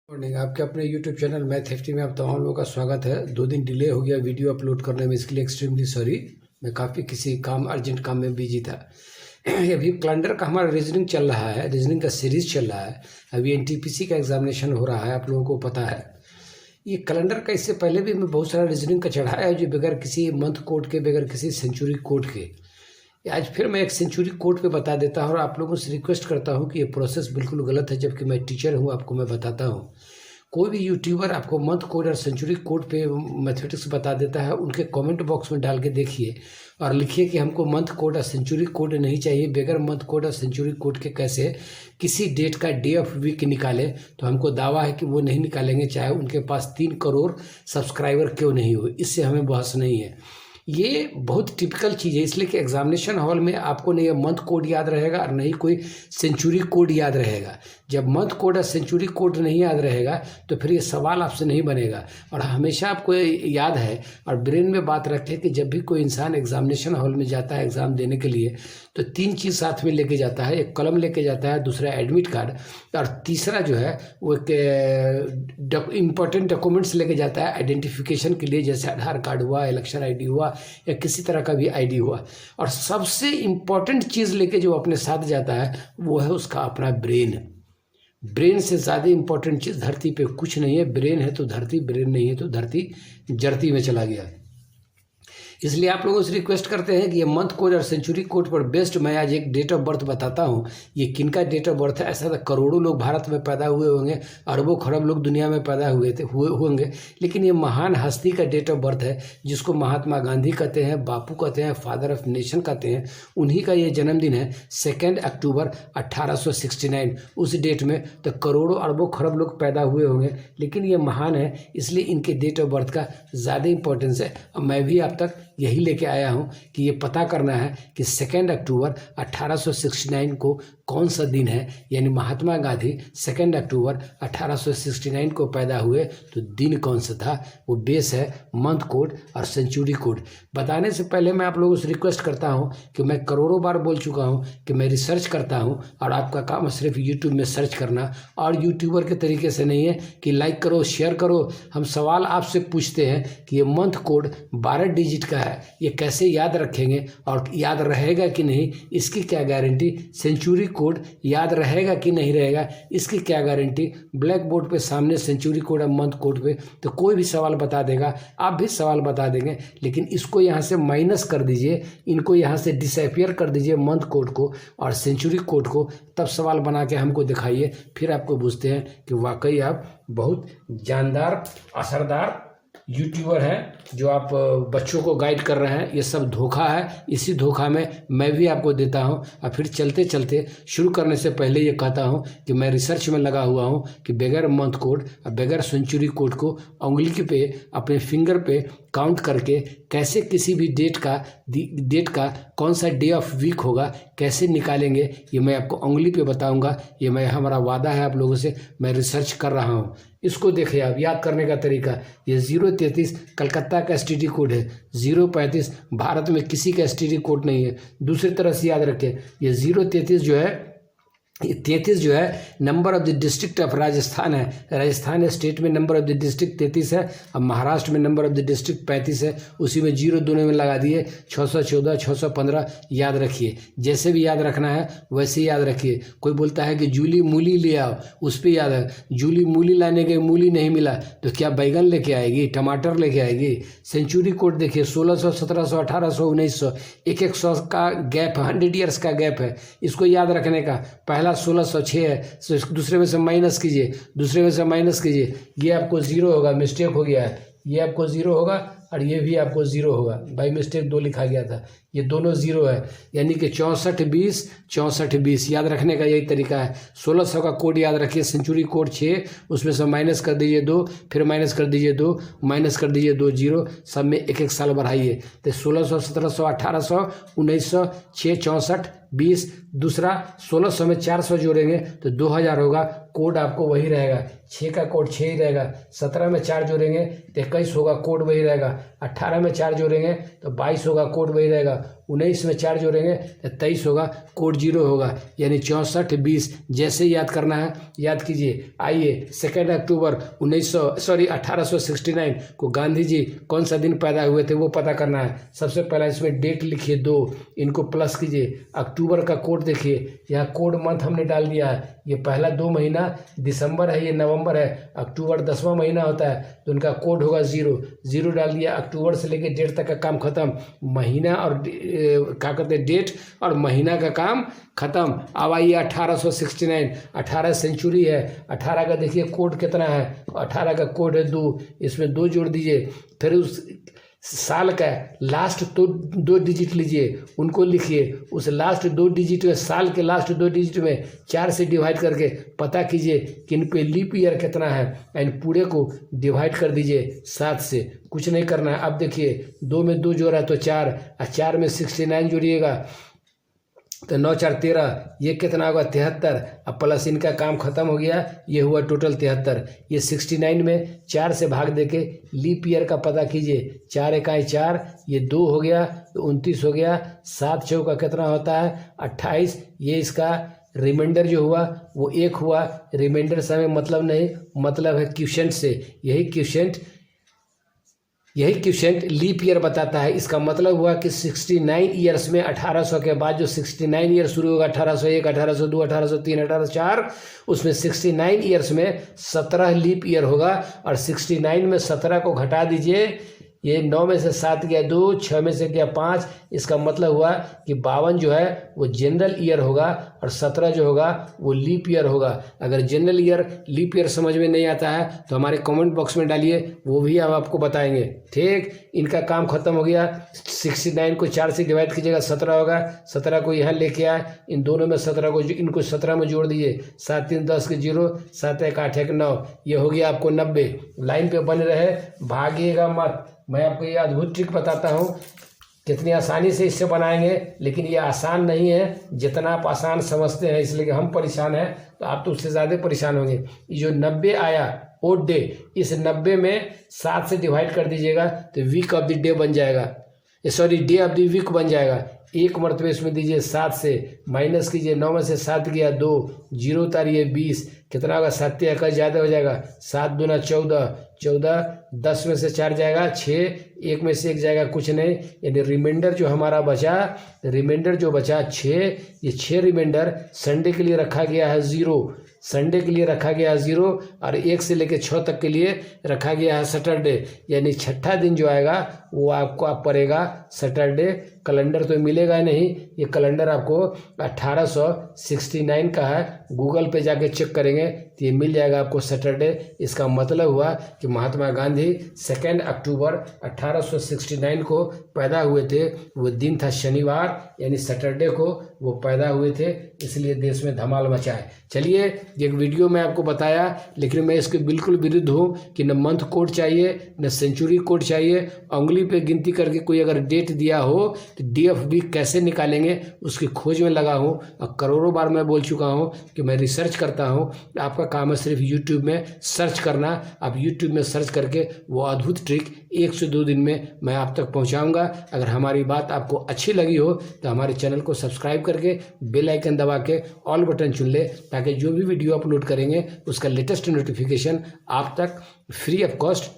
Morning. आपके अपने YouTube channel math FT में आप तमाम लोगों का स्वागत है। 2 दिन डिले हो गया वीडियो अपलोड करने में, इसके लिए एक्सट्रीमली सॉरी। मैं काफ़ी किसी अर्जेंट काम में बिजी था। अभी कैलेंडर का हमारा रीजनिंग चल रहा है, रीजनिंग का सीरीज चल रहा है। अभी एनटीपीसी का एग्जामिनेशन हो रहा है, आप लोगों को पता है। ये कैलेंडर का इससे पहले भी मैं बहुत सारा रीजनिंग का चढ़ाया है, जो बगैर किसी मंथ कोड के, बगैर किसी सेंचुरी कोड के। आज फिर मैं एक सेंचुरी कोड पे बता देता हूँ और आप लोगों से रिक्वेस्ट करता हूँ कि ये प्रोसेस बिल्कुल गलत है, जबकि मैं टीचर हूँ, आपको मैं बताता हूँ। कोई भी यूट्यूबर आपको मंथ कोड और सेंचुरी कोड पे मैथमेटिक्स बता देता है, उनके कमेंट बॉक्स में डाल के देखिए और लिखिए कि हमको मंथ कोड और सेंचुरी कोड नहीं चाहिए। बगैर मंथ कोड और सेंचुरी कोड के कैसे किसी डेट का डे ऑफ वीक निकाले, तो हमको दावा है कि वो नहीं निकालेंगे, चाहे उनके पास 3 करोड़ सब्सक्राइबर क्यों नहीं हो। इससे हमें बहस नहीं है। ये बहुत टिपिकल चीज़ है, इसलिए कि एग्जामिनेशन हॉल में आपको नहीं मंथ कोड याद रहेगा और नहीं कोई सेंचुरी कोड याद रहेगा। जब मंथ कोड और सेंचुरी कोड नहीं याद रहेगा तो फिर ये सवाल आपसे नहीं बनेगा। और हमेशा आपको याद है और ब्रेन में बात रखें कि जब भी कोई इंसान एग्जामिनेशन हॉल में जाता है एग्ज़ाम देने के लिए, तो 3 चीज़ साथ में लेके जाता है। एक कलम लेके जाता है, दूसरा एडमिट कार्ड और तीसरा जो है वो एक इम्पोर्टेंट डॉक्यूमेंट्स लेके जाता है आइडेंटिफिकेशन के लिए, जैसे आधार कार्ड हुआ, इलेक्शन आईडी हुआ या किसी तरह का भी आईडी हुआ। और सबसे इम्पोर्टेंट चीज़ लेके जो अपने साथ जाता है वो है उसका अपना ब्रेन। ब्रेन से ज़्यादा इम्पोर्टेंट चीज़ धरती पे कुछ नहीं है। ब्रेन है तो धरती, ब्रेन नहीं है तो धरती जरती में चला गया। इसलिए आप लोगों से रिक्वेस्ट करते हैं कि ये मंथ कोड और सेंचुरी कोड पर बेस्ड मैं आज एक डेट ऑफ बर्थ बताता हूँ। ये किनका डेट ऑफ बर्थ है? ऐसा तो करोड़ों लोग भारत में पैदा हुए होंगे, अरबों खरब लोग दुनिया में पैदा हुए होंगे, लेकिन ये महान हस्ती का डेट ऑफ बर्थ है, जिसको महात्मा गांधी कहते हैं, बापू कहते हैं, फादर ऑफ नेशन कहते हैं। उन्हीं का ये जन्मदिन है 2 अक्टूबर 1869। उस डेट में तो करोड़ों अरबों खरब लोग पैदा हुए होंगे, लेकिन ये महान है, इसलिए इनके डेट ऑफ बर्थ का ज़्यादा इंपॉर्टेंस है। और मैं भी आप तक यही लेके आया हूँ कि ये पता करना है कि 2 अक्टूबर 1869 को कौन सा दिन है। यानी महात्मा गांधी 2 अक्टूबर 1869 को पैदा हुए, तो दिन कौन सा था, वो बेस है मंथ कोड और सेंचुरी कोड। बताने से पहले मैं आप लोगों से रिक्वेस्ट करता हूँ कि मैं करोड़ों बार बोल चुका हूँ कि मैं रिसर्च करता हूँ और आपका काम सिर्फ यूट्यूब में सर्च करना, और यूट्यूबर के तरीके से नहीं है कि लाइक करो, शेयर करो। हम सवाल आपसे पूछते हैं कि ये मंथ कोड 12 डिजिट का है, ये कैसे याद रखेंगे और याद रहेगा कि नहीं, इसकी क्या गारंटी। सेंचुरी कोड याद रहेगा कि नहीं रहेगा, इसकी क्या गारंटी। ब्लैक बोर्ड पे सामने सेंचुरी कोड और मंथ कोड पे तो कोई भी सवाल बता देगा, आप भी सवाल बता देंगे, लेकिन इसको यहाँ से माइनस कर दीजिए, इनको यहाँ से डिसअपियर कर दीजिए, मंथ कोड को और सेंचुरी कोड को, तब सवाल बना के हमको दिखाइए। फिर आपको पूछते हैं कि वाकई आप बहुत जानदार असरदार यूट्यूबर हैं, जो आप बच्चों को गाइड कर रहे हैं। ये सब धोखा है, इसी धोखा में मैं भी आपको देता हूं। और फिर चलते चलते शुरू करने से पहले ये कहता हूं कि मैं रिसर्च में लगा हुआ हूं कि बगैर मंथ कोड और बगैर सेंचुरी कोड को उंगली पे, अपने फिंगर पे काउंट करके कैसे किसी भी डेट का कौन सा डे ऑफ वीक होगा कैसे निकालेंगे, ये मैं आपको उंगली पे बताऊंगा। ये हमारा वादा है आप लोगों से, मैं रिसर्च कर रहा हूँ। इसको देखिए आप, याद करने का तरीका, ये 033 कलकत्ता का एसटीडी कोड है, 035 भारत में किसी का एसटीडी कोड नहीं है। दूसरी तरह से याद रखें, ये 033 जो है, ये 33 जो है number of the district of Rajasthan है। राजस्थान स्टेट में नंबर ऑफ द डिस्ट्रिक्ट 33 है, अब महाराष्ट्र में नंबर ऑफ द डिस्ट्रिक्ट 35 है। उसी में 0 दोनों में लगा दिए, 614 615 याद रखिए। जैसे भी याद रखना है वैसे ही याद रखिए। कोई बोलता है कि जूली मूली ले आओ, उस पर याद है, जूली मूली लाने के मूली नहीं मिला तो क्या बैगन लेके आएगी, टमाटर लेके आएगी। सेंचुरी कोड देखिए, 1600 1700 1800 1900, एक 100 का गैप, 100 ईयर्स का गैप है। इसको याद रखने का, पहला 1606 है, तो दूसरे में से माइनस कीजिए, दूसरे में से माइनस कीजिए, ये आपको 0 होगा, मिस्टेक हो गया है, ये आपको 0 होगा और ये भी आपको 0 होगा, बाई मिस्टेक 2 लिखा गया था, ये दोनों 0 है। यानी कि 64 20 64 20 याद रखने का यही तरीका है। 1600 का कोड याद रखिए, सेंचुरी कोड 6, उसमें से माइनस कर दीजिए 2, फिर माइनस कर दीजिए 2, माइनस कर दीजिए 2 0, सब में एक साल बढ़ाइए, तो 1600 1700 1800 1900 6 64 20 दूसरा 1600 में 400 जोड़ेंगे तो 2000 होगा, कोड आपको वही रहेगा। 6 का कोड 6 ही रहेगा। 17 में 4 जोड़ेंगे तो 21 होगा, कोड वही रहेगा। 18 में 4 जोड़ेंगे तो 22 होगा, कोड वही रहेगा। 19 में 4 जोड़ेंगे तो 23 होगा, कोड 0 होगा। यानी 64 20 जैसे याद करना है याद कीजिए। आइए 2 अक्टूबर 1869 को गांधी जी कौन सा दिन पैदा हुए थे वो पता करना है। सबसे पहला इसमें डेट लिखिए 2, इनको प्लस कीजिए। अक्टूबर का कोड देखिए, यहाँ कोड मंथ हमने डाल दिया है। ये पहला 2 महीना दिसंबर है, ये नवंबर है। अक्टूबर 10वां महीना होता है तो उनका कोड होगा 0 डाल दिया। अक्टूबर से लेकर डेट तक का काम खत्म। महीना और क्या कहते हैं, डेट और महीना का काम खत्म। अब आइए 1869, 18 सेंचुरी है। 18 का देखिए कोड कितना है, 18 का कोड है 2, इसमें 2 जोड़ दीजिए। फिर उस साल का लास्ट 2 डिजिट लीजिए, उनको लिखिए। उस लास्ट 2 डिजिट में, साल के लास्ट 2 डिजिट में 4 से डिवाइड करके पता कीजिए कि इन पे लीप ईयर कितना है, एंड पूरे को डिवाइड कर दीजिए 7 से। कुछ नहीं करना है। अब देखिए 2 में 2 जोड़ा तो 4, और 4 में 69 जोड़िएगा तो 9 4 13, ये कितना होगा 73। अब प्लस इनका काम खत्म हो गया, ये हुआ टोटल 73। ये 69 में 4 से भाग देके लीप ईयर का पता कीजिए। 4 इकाई 4, ये 2 हो गया तो 29 हो गया। 7 चौका कितना होता है 28। ये इसका रिमाइंडर जो हुआ वो 1 हुआ। रिमाइंडर से हमें मतलब नहीं, मतलब है क्वेश्चन से। यही क्वेश्चन लीप ईयर बताता है। इसका मतलब हुआ कि 69 ईयर्स में 1800 के बाद जो 69 ईयर शुरू होगा, 1801 1802 1803 1804, उसमें 69 ईयर्स में 17 लीप ईयर होगा। और 69 में 17 को घटा दीजिए, ये 9 में से 7 गया 2, 6 में से गया 5। इसका मतलब हुआ कि 52 जो है वो जनरल ईयर होगा और 17 जो होगा वो लीप ईयर होगा। अगर जनरल ईयर लीप ईयर समझ में नहीं आता है तो हमारे कमेंट बॉक्स में डालिए, वो भी हम आपको बताएंगे। ठीक, इनका काम खत्म हो गया। 69 को 4 से डिवाइड कीजिएगा, 17 होगा। 17 को यहाँ लेके आए, इन दोनों में 17 को, इनको 17 में जोड़ दीजिए। 7 3 10 के 0, 7 1 8 1 9, ये हो गया आपको 90। लाइन पे बने रहे, भागिएगा मत। मैं आपको ये अद्भुत ट्रिक बताता हूँ कितनी आसानी से इससे बनाएंगे, लेकिन ये आसान नहीं है जितना आप आसान समझते हैं। इसलिए कि हम परेशान हैं तो आप तो उससे ज़्यादा परेशान होंगे। ये जो 90 आया ओड डे, इस 90 में 7 से डिवाइड कर दीजिएगा तो वीक ऑफ द डे बन जाएगा, sorry day of the week बन जाएगा। एक मरतबे इसमें दीजिए 7 से, माइनस कीजिए। 9 में से 7 गया 2, 0 उतारिए 20, कितना होगा 7 का ज़्यादा हो जाएगा। 7 दूना 14, 14 10 में से 4 जाएगा 6, 1 में से 1 जाएगा कुछ नहीं। यानी रिमाइंडर जो हमारा बचा, रिमाइंडर जो बचा 6, ये 6 रिमाइंडर संडे के लिए रखा गया है 0, संडे के लिए रखा गया है 0, और 1 से लेकर 6 तक के लिए रखा गया है सैटरडे। यानी छठा दिन जो आएगा वो आपको पड़ेगा सैटरडे। कैलेंडर तो मिलेगा नहीं, ये कैलेंडर आपको 1869 का है। गूगल पे जाके चेक करेंगे तो ये मिल जाएगा आपको सैटरडे। इसका मतलब हुआ कि महात्मा गांधी 2 अक्टूबर 1869 को पैदा हुए थे। वो दिन था शनिवार, यानी सैटरडे को वो पैदा हुए थे, इसलिए देश में धमाल मचा है। चलिए, एक वीडियो में आपको बताया, लेकिन मैं इसके बिल्कुल विरुद्ध हूँ कि न मंथ कोड चाहिए न सेंचुरी कोड चाहिए। उंगली पे गिनती करके कोई अगर डेट दिया हो तो डे ऑफ वीक कैसे निकालेंगे उसकी खोज में लगा हूँ। और करोड़ों बार मैं बोल चुका हूँ कि मैं रिसर्च करता हूँ। आपका काम है सिर्फ यूट्यूब में सर्च करना। आप यूट्यूब में सर्च करके वो अद्भुत ट्रिक 1 से 2 दिन में मैं आप तक पहुँचाऊँगा। अगर हमारी बात आपको अच्छी लगी हो तो हमारे चैनल को सब्सक्राइब करके बेल आइकन दबा के ऑल बटन चुन ले, ताकि जो भी वीडियो अपलोड करेंगे उसका लेटेस्ट नोटिफिकेशन आप तक फ्री ऑफ कॉस्ट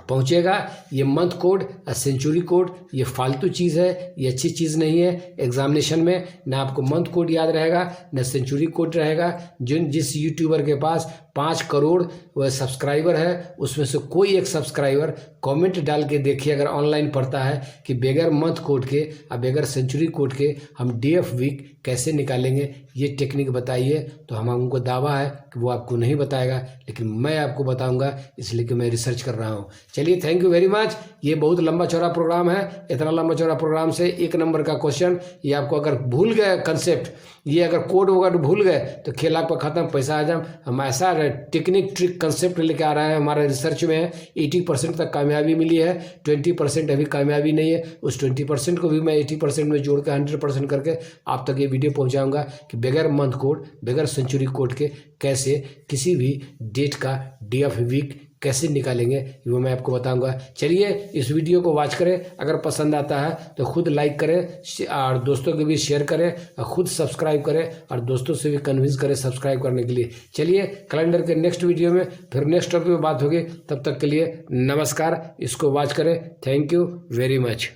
पहुंचेगा। ये मंथ कोड और सेंचुरी कोड ये फालतू चीज़ है, ये अच्छी चीज़ नहीं है। एग्जामिनेशन में ना आपको मंथ कोड याद रहेगा न सेंचुरी कोड रहेगा। जिस यूट्यूबर के पास 5 करोड़ वह सब्सक्राइबर है, उसमें से कोई एक सब्सक्राइबर कमेंट डाल के देखिए, अगर ऑनलाइन पढ़ता है कि बगैर मंथ कोड के और बगैर सेंचुरी कोड के हम डे ऑफ वीक कैसे निकालेंगे, ये टेक्निक बताइए। तो हमको दावा है कि वो आपको नहीं बताएगा, लेकिन मैं आपको बताऊंगा, इसलिए कि मैं रिसर्च कर रहा हूँ। चलिए, थैंक यू वेरी मच। ये बहुत लंबा चौड़ा प्रोग्राम है। इतना लंबा चौड़ा प्रोग्राम से 1 नंबर का क्वेश्चन, ये आपको अगर भूल गए कंसेप्ट, ये अगर कोड होगा तो भूल गए तो खेल आपका खत्म, पैसा आ जाए। हम ऐसा टेक्निक ट्रिक कंसेप्ट लेके आ रहा है। हमारा रिसर्च में है 80% तक कामयाबी मिली है, 20% अभी कामयाबी नहीं है। उस 20% को भी मैं 80% में जोड़ के 100% करके आप तक ये वीडियो पहुंचाऊंगा कि बगैर मंथ कोड, बगैर सेंचुरी कोड के कैसे किसी भी डेट का डे ऑफ वीक कैसे निकालेंगे वो मैं आपको बताऊंगा। चलिए इस वीडियो को वॉच करें, अगर पसंद आता है तो खुद लाइक करें और दोस्तों के भी शेयर करें और खुद सब्सक्राइब करें और दोस्तों से भी कन्विंस करें सब्सक्राइब करने के लिए। चलिए कैलेंडर के नेक्स्ट वीडियो में फिर नेक्स्ट टॉपिक में बात होगी, तब तक के लिए नमस्कार। इसको वॉच करें। Thank you very much.